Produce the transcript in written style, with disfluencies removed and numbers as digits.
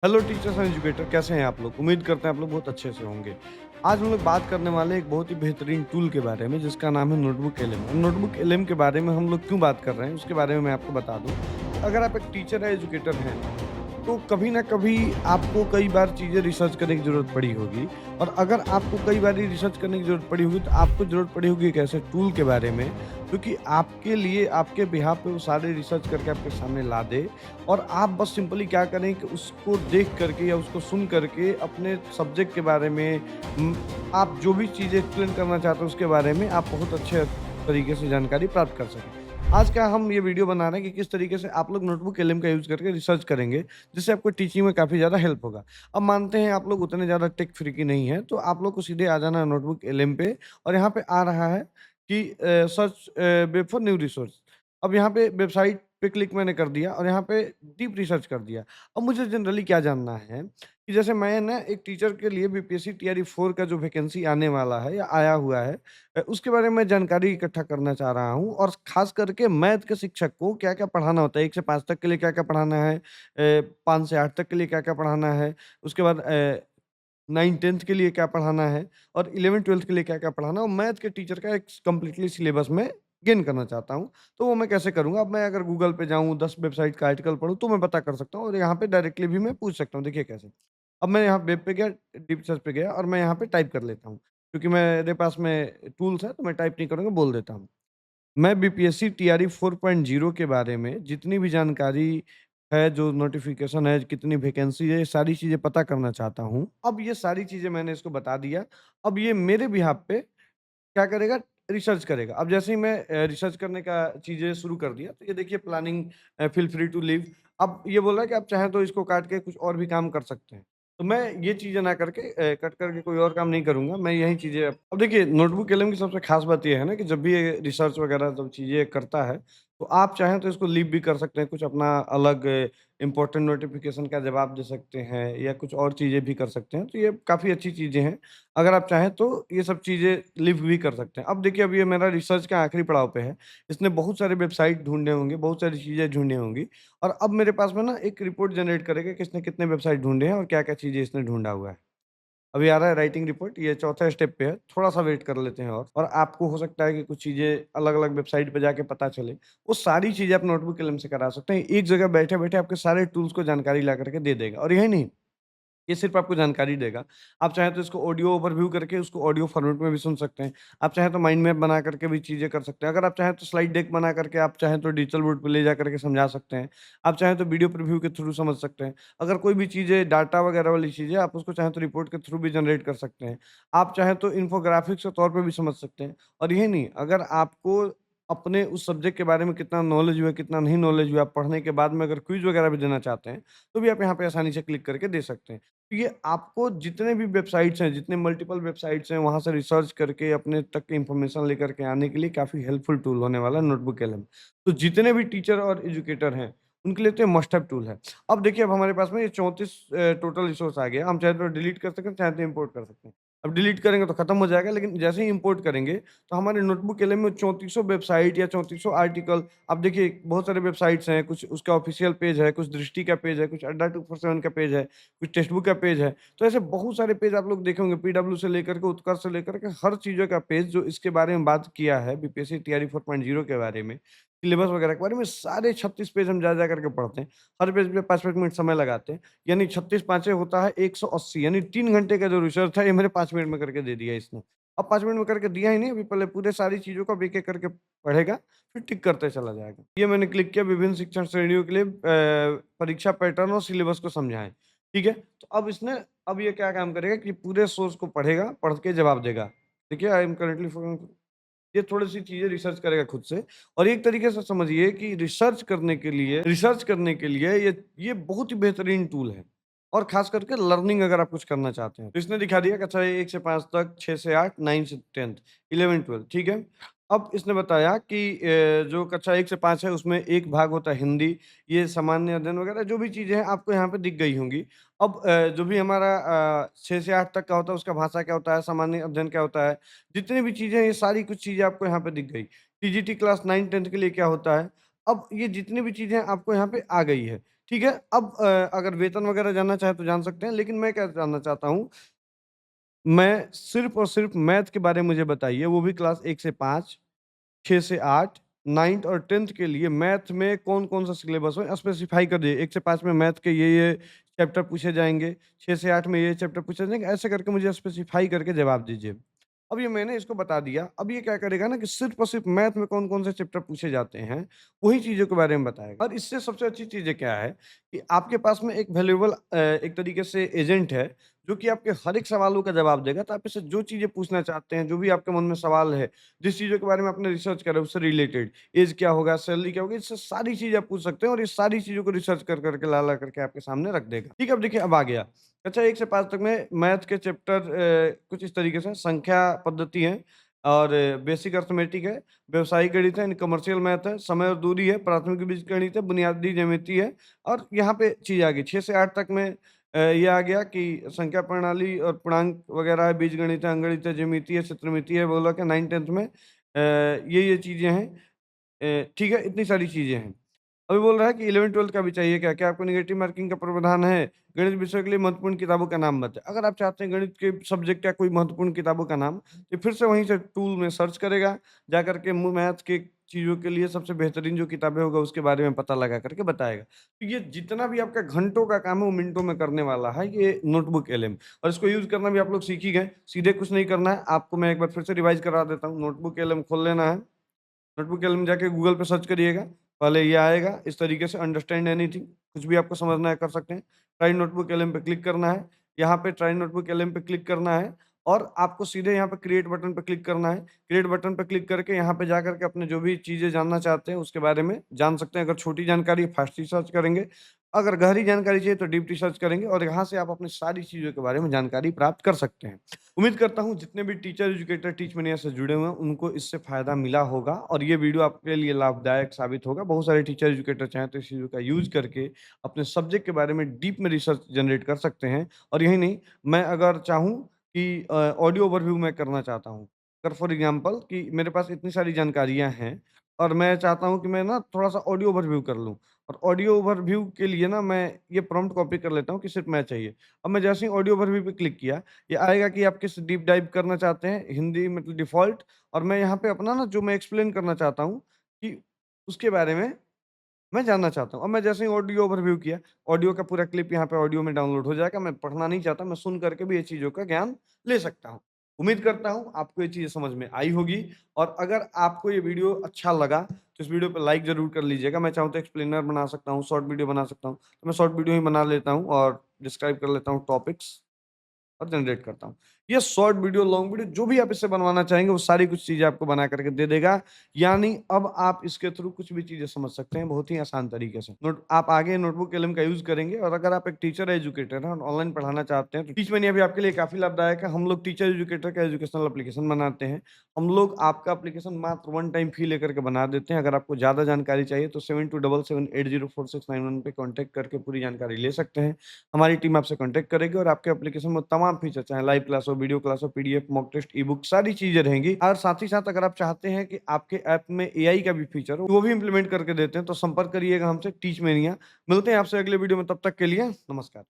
Hello teachers and educator, कैसे हैं आप लोग? उम्मीद करते हैं आप लोग बहुत अच्छे से होंगे। आज हम लोग बात करने वाले हैं एक बहुत ही बेहतरीन टूल के बारे में जिसका नाम है नोटबुक एलएम। और नोटबुक एलएम के बारे में हम लोग क्यों बात कर रहे हैं उसके बारे में मैं आपको बता दूं कि अगर आप एक टीचर या एजुकेटर हैं तो कभी ना कभी आपको कई बार चीज़ें रिसर्च करने की ज़रूरत पड़ी होगी। और अगर आपको कई बार रिसर्च करने की ज़रूरत पड़ी होगी तो आपको ज़रूरत पड़ी होगी एक ऐसे टूल के बारे में जो कि आपके लिए आपके बिहाफ़ पे वो सारे रिसर्च करके आपके सामने ला दे। और आप बस सिंपली क्या करें कि उसको देख करके या उसको सुन करके अपने सब्जेक्ट के बारे में आप जो भी चीज़ें एक्सप्लेन करना चाहते हैं उसके बारे में आप बहुत अच्छे तरीके से जानकारी प्राप्त कर सकें। आज का हम ये वीडियो बना रहे हैं कि किस तरीके से आप लोग नोटबुक एलएम का यूज़ करके रिसर्च करेंगे, जिससे आपको टीचिंग में काफ़ी ज़्यादा हेल्प होगा। अब मानते हैं आप लोग उतने ज़्यादा टेक फ्रीकी नहीं हैं, तो आप लोग को सीधे आ जाना है नोटबुक एलएम पे। और यहाँ पे आ रहा है कि search web for new resource. अब यहाँ पे वेबसाइट पे क्लिक मैंने कर दिया और यहाँ पे डीप रिसर्च कर दिया। अब मुझे जनरली क्या जानना है कि जैसे मैं ना एक टीचर के लिए बीपीएससी टीआरई 4 का जो वैकेंसी आने वाला है या आया हुआ है, उसके बारे में जानकारी इकट्ठा करना चाह रहा हूँ। और ख़ास करके मैथ के शिक्षक को क्या-क्या पढ़ाना होता है, 1 से 5 तक के लिए क्या-क्या पढ़ाना है, 5 से 8 तक के लिए क्या-क्या पढ़ाना है, उसके बाद 9-10th के लिए क्या पढ़ाना है और 11-12th के लिए क्या-क्या पढ़ाना है, और मैथ के टीचर का एक कंप्लीटली सिलेबस मैं गेन करना चाहता हूँ। तो वो मैं कैसे करूँगा? अब मैं अगर गूगल पे जाऊँ, 10 वेबसाइट का आर्टिकल पढूँ तो मैं पता कर सकता हूँ और यहाँ पे डायरेक्टली भी मैं पूछ सकता हूँ। देखिए कैसे? अब मैं यहाँ वेब पे गया, डीप सर्च पे गया और मैं यहाँ पे टाइप कर लेता हूँ। क्योंकि मेरे पास में टूल्स है तो मैं टाइप नहीं करूँगा, बोल देता हूँ। मैं बीपीएससी टीआरई 4.0 के बारे में जितनी भी जानकारी है, जो नोटिफ़िकेशन है, कितनी वैकेंसी है, ये सारी चीज़ें पता करना चाहता हूँ। अब ये सारी चीज़ें मैंने इसको बता दिया। अब ये मेरे बिहाफ़ पे क्या करेगा? रिसर्च करेगा। अब जैसे ही मैं रिसर्च करने का चीज़ें शुरू कर दिया, तो ये देखिए planning, feel free to leave. अब ये बोल रहा है कि आप चाहें तो इसको काट के कुछ और भी काम कर सकते हैं। तो मैं ये चीज़ें ना करके कट करके कोई और काम नहीं करूँगा, मैं यही चीज़ें अब देखिए नोटबुक एलएम की सबसे ख़ास बात ये है ना कि जब भी ये रिसर्च वग़ैरह जब चीज़ें करता है, तो आप चाहें तो इसको लीव भी कर सकते हैं, कुछ अपना अलग इम्पोर्टेंट नोटिफ़िकेशन का जवाब दे सकते हैं या कुछ और चीज़ें भी कर सकते हैं। तो ये काफ़ी अच्छी चीज़ें हैं। अगर आप चाहें तो ये सब चीज़ें लिव भी कर सकते हैं। अब देखिए अब ये मेरा रिसर्च का आखिरी पड़ाव पे है। इसने बहुत सारे वेबसाइट ढूँढे होंगे, बहुत सारी चीज़ें ढूँढी होंगी और अब मेरे पास में ना एक रिपोर्ट जनरेट करेगा कि इसने कितने वेबसाइट ढूँढे हैं और क्या-क्या चीज़ें इसने ढूँढा हुआ है। अभी आ रहा है राइटिंग रिपोर्ट, ये चौथा स्टेप पे है, थोड़ा-सा वेट कर लेते हैं और आपको हो सकता है कि कुछ चीज़ें अलग-अलग वेबसाइट पे जाके पता चले। वो सारी चीज़ें आप नोटबुक कलम से करा सकते हैं। एक जगह बैठे-बैठे आपके सारे टूल्स को जानकारी ला कर के दे देगा और यही नहीं, ये सिर्फ़ आपको जानकारी देगा। आप चाहें तो इसको ऑडियो ओवरव्यू करके उसको ऑडियो फ़ॉर्मेट में भी सुन सकते हैं। आप चाहें तो माइंड मैप बना करके भी चीज़ें कर सकते हैं। अगर आप चाहें तो स्लाइड डेक बना करके आप चाहें तो डिजिटल बोर्ड पे ले जा करके समझा सकते हैं। आप चाहें तो वीडियो प्रीव्यू के थ्रू समझ सकते हैं। अगर कोई भी चीज़ें डाटा वगैरह वाली चीज़ें आप उसको चाहें तो रिपोर्ट के थ्रू भी जनरेट कर सकते हैं। आप चाहें तो इन्फोग्राफ़िक्स के तौर पे भी समझ सकते हैं। और यही नहीं, अगर आपको अपने उस सब्जेक्ट के बारे में कितना नॉलेज हुआ, कितना नहीं नॉलेज हुआ, आप पढ़ने के बाद में अगर क्विज़ वगैरह भी देना चाहते हैं, तो भी आप यहाँ पे आसानी से क्लिक करके दे सकते हैं। तो ये आपको जितने भी वेबसाइट्स हैं, जितने मल्टीपल वेबसाइट्स हैं, वहाँ से रिसर्च करके अपने तक इन्फॉर्मेशन लेकर के आने के लिए काफ़ी हेल्पफुल टूल होने वाला है नोटबुक एलएम। तो जितने भी टीचर और एजुकेटर हैं, उनके लिए तो ये मस्ट हैव टूल है। अब देखिए अब हमारे पास में ये 34 टोटल रिसोर्स आ गया। हम चाहे तो डिलीट कर सकते हैं, चाहे तो इम्पोर्ट कर सकते हैं। अब डिलीट करेंगे तो खत्म हो जाएगा, लेकिन जैसे ही इम्पोर्ट करेंगे, तो हमारे नोटबुक एलएम में 3400 वेबसाइट या 3400 आर्टिकल। अब देखिए बहुत सारे वेबसाइट्स हैं, कुछ उसका ऑफिशियल पेज है, कुछ दृष्टि का पेज है, कुछ अड्डा 247 का पेज है, कुछ टेक्स्ट बुक का पेज है। तो ऐसे बहुत सारे पेज आप लोग देखे होंगे, पीडब्ल्यू से लेकर के उत्कर्ष से लेकर के हर चीज़ों का पेज जो इसके बारे में बात किया है, बीपीएससी टीआरई 4.0 के बारे में, सिलेबस वगैरह के बारे में, सारे 36 पेज हम जा-जा करके पढ़ते हैं। हर पेज पे 5-5 मिनट समय लगाते हैं। यानी 36 पाँचे होता है 180, यानी 3 घंटे का जो रिसर्च था ये मेरे 5 मिनट में करके दे दिया इसने। अब 5 मिनट में करके दिया ही नहीं, अभी पहले पूरे सारी चीज़ों को अब एक-एक करके पढ़ेगा, फिर टिक करते चला जाएगा। ये मैंने क्लिक किया, विभिन्न शिक्षण श्रेणियों के लिए परीक्षा पैटर्न और सिलेबस को समझाएँ। ठीक है? तो अब ये क्या काम करेगा कि पूरे सोर्स को पढ़ेगा, पढ़ के जवाब देगा। देखिए आई एम करंटली ये थोड़ी-सी चीज़ें रिसर्च करेगा खुद से। और एक तरीके से समझिए कि रिसर्च करने के लिए ये बहुत ही बेहतरीन टूल है। और ख़ास करके लर्निंग अगर आप कुछ करना चाहते हैं। तो इसने दिखा दिया कि अच्छा ये 1 से 5 तक, 6 से 8, 9 से 10th, 11-12 ठीक है? अब इसने बताया कि जो कक्षा 1 से 5 है उसमें एक भाग होता है हिंदी, ये सामान्य अध्ययन वगैरह जो भी चीज़ें हैं आपको यहाँ पे दिख गई होंगी। अब जो भी हमारा 6 से 8 तक का होता है उसका भाषा क्या होता है, सामान्य अध्ययन क्या होता है, जितनी भी चीज़ें हैं ये सारी कुछ चीज़ें आपको यहाँ पे दिख गई। टीजीटी क्लास 9-10 के लिए क्या होता है, अब ये जितनी भी चीज़ें आपको यहाँ पे आ गई है, ठीक है? अब अगर वेतन वगैरह जानना चाहें तो जान सकते हैं, लेकिन मैं क्या जानना चाहता हूँ, मैं सिर्फ़ और सिर्फ़ मैथ के बारे में मुझे बताइए, वो भी क्लास 1 से 5, 6 से 8, 9th और 10th के लिए मैथ में कौन-कौन सा सिलेबस हो स्पेसिफ़ाई कर दीजिए। 1 से 5 में मैथ के ये-ये चैप्टर पूछे जाएँगे, 6 से 8 में ये चैप्टर पूछे जाएँगे, ऐसे करके मुझे स्पेसिफ़ाई करके जवाब दीजिए। अब ये मैंने इसको बता दिया, अब ये क्या करेगा ना कि सिर्फ़ और सिर्फ़ मैथ में कौन-कौन से चैप्टर पूछे जाते हैं, वही चीज़ों के बारे में बताएगा। और इससे सबसे अच्छी चीज़ें क्या है कि आपके पास में एक वैल्यूएबल एक तरीके से एजेंट है, जो कि आपके हर एक सवालों का जवाब देगा। तो आप इससे जो चीज़ें पूछना चाहते हैं, जो भी आपके मन में सवाल है, जिस चीज़ों के बारे में आपने रिसर्च करा है उससे रिलेटेड, ऐज क्या होगा, सैलरी क्या होगी, इससे सारी चीज़ें आप पूछ सकते हैं और ये सारी चीज़ों को रिसर्च कर के, ला करके आपके सामने रख देगा। ठीक है, अब देखिए अब आ गया। अच्छा 1 से 5 तक में मैथ के चैप्टर कुछ इस तरीके से संख्या पद्धति है और बेसिक अरिथमेटिक है, व्यावसायिक गणित है यानी कमर्शियल मैथ है, समय और दूरी है, प्राथमिक बीजगणित है, बुनियादी ज्यामिति है और यहाँ पे चीज़ आ गई 6 से 8 तक में ये आ गया कि संख्या प्रणाली और पूर्णांक वगैरह है, बीजगणित है, अंकगणित है, ज्यामिति है, चित्रमिति है, बोला कि 9th-10th में ये चीज़ें हैं। ठीक है, इतनी सारी चीज़ें हैं। अभी बोल रहा है कि 11th-12th का भी चाहिए क्या? क्या आपको नेगेटिव मार्किंग का प्रावधान है? गणित विषय के लिए महत्वपूर्ण किताबों का नाम बताएँ। अगर आप चाहते हैं गणित के सब्जेक्ट का कोई महत्वपूर्ण किताबों का नाम, तो फिर से वहीं से टूल में सर्च करेगा, जाकर के मैथ के चीज़ों के लिए सबसे बेहतरीन जो किताबें होगा उसके बारे में पता लगा करके बताएगा। तो ये जितना भी आपका घंटों का काम है वो मिनटों में करने वाला है ये नोटबुक एलएम और इसको यूज़ करना भी आप लोग सीख ही गए। सीधे कुछ नहीं करना है, आपको मैं एक बार फिर से रिवाइज़ करा देता हूँ। नोटबुक एलएम खोल लेना है। नोटबुक एल्बम जाके गूगल पे सर्च करिएगा, पहले ये आएगा इस तरीके से अंडरस्टैंड एनीथिंग, कुछ भी आपको समझना है कर सकते हैं। ट्राई नोटबुक एल्बम पे क्लिक करना है, यहाँ पे ट्राई नोटबुक एल्बम पे क्लिक करना है और आपको सीधे यहाँ पे क्रिएट बटन पे क्लिक करना है। क्रिएट बटन पे क्लिक करके यहाँ पे जाकर के अपने जो भी चीज़ें जानना चाहते हैं उसके बारे में जान सकते हैं। अगर छोटी जानकारी है फास्ट रिसर्च करेंगे, अगर गहरी जानकारी चाहिए तो डीप रिसर्च करेंगे और यहाँ से आप अपनी सारी चीज़ों के बारे में जानकारी प्राप्त कर सकते हैं। उम्मीद करता हूँ जितने भी टीचर, एजुकेटर, टीच मनिया से जुड़े हुए हैं, उनको इससे फ़ायदा मिला होगा और ये वीडियो आपके लिए लाभदायक साबित होगा। बहुत सारे टीचर, एजुकेटर चाहें तो इस चीज़ों का यूज़ करके अपने सब्जेक्ट के बारे में डीप में रिसर्च जनरेट कर सकते हैं और यही नहीं, मैं अगर चाहूँ कि ऑडियो ओवरव्यू मैं करना चाहता हूँ। अगर फॉर एग्ज़ाम्पल कि मेरे पास इतनी सारी जानकारियाँ हैं और मैं चाहता हूँ कि मैं ना थोड़ा-सा ऑडियो ओवरव्यू कर लूँ और ऑडियो ओवरव्यू के लिए ना मैं ये प्रॉम्प्ट कॉपी कर लेता हूँ कि सिर्फ़ मैं चाहिए। अब मैं जैसे ही ऑडियो ओवरव्यू पे क्लिक किया, ये आएगा कि आप किस डीप डाइव करना चाहते हैं, हिंदी मतलब डिफ़ॉल्ट और मैं यहाँ पे अपना ना जो मैं एक्सप्लेन करना चाहता हूँ कि उसके बारे में मैं जानना चाहता हूँ। अब मैं जैसे ही ऑडियो ओवरव्यू किया, ऑडियो का पूरा क्लिप यहाँ पे ऑडियो में डाउनलोड हो जाएगा। मैं पढ़ना नहीं चाहता, मैं सुन करके भी ये चीज़ों का ज्ञान ले सकता हूँ। उम्मीद करता हूँ आपको ये चीज़ें समझ में आई होगी और अगर आपको ये वीडियो अच्छा लगा, तो इस वीडियो पे लाइक ज़रूर कर लीजिएगा। मैं चाहूँ तो एक्सप्लेनर बना सकता हूँ, शॉर्ट वीडियो बना सकता हूँ, तो मैं शॉर्ट वीडियो ही बना लेता हूँ और डिस्क्राइब कर लेता हूँ टॉपिक्स और जनरेट करता हूँ। ये शॉर्ट वीडियो, लॉन्ग वीडियो जो भी आप इससे बनवाना चाहेंगे वो सारी कुछ चीज़ें आपको बना करके दे देगा। यानी अब आप इसके थ्रू कुछ भी चीज़ें समझ सकते हैं बहुत ही आसान तरीके से। आप आगे नोटबुक एलएम का यूज़ करेंगे और अगर आप एक टीचर एजुकेटर हैं और ऑनलाइन पढ़ाना चाहते हैं तो टीच मनी अभी आपके लिए काफ़ी लाभदायक है। हम लोग टीचर एजुकेटर का एजुकेशनल एप्लीकेशन बनाते हैं। हम लोग आपका एप्लीकेशन मात्र वन टाइम फी लेकर के बना देते हैं। अगर आपको ज़्यादा जानकारी चाहिए तो 7277804691 पे कॉन्टैक्ट करके पूरी जानकारी ले सकते हैं। हमारी टीम आपसे कॉन्टैक्ट करेगी और आपके एप्लीकेशन में तमाम फीचर चाहे लाइव क्लास हो, वीडियो क्लास हो, पीडीएफ, मॉक टेस्ट, ई-बुक सारी चीज़ें रहेंगी और साथ ही साथ अगर आप चाहते हैं कि आपके ऐप में एआई का भी फीचर हो, वो भी इम्प्लीमेंट करके देते हैं, तो संपर्क करिएगा हमसे टीच मेनिया। मिलते हैं आपसे अगले वीडियो में, तब तक के लिए नमस्कार।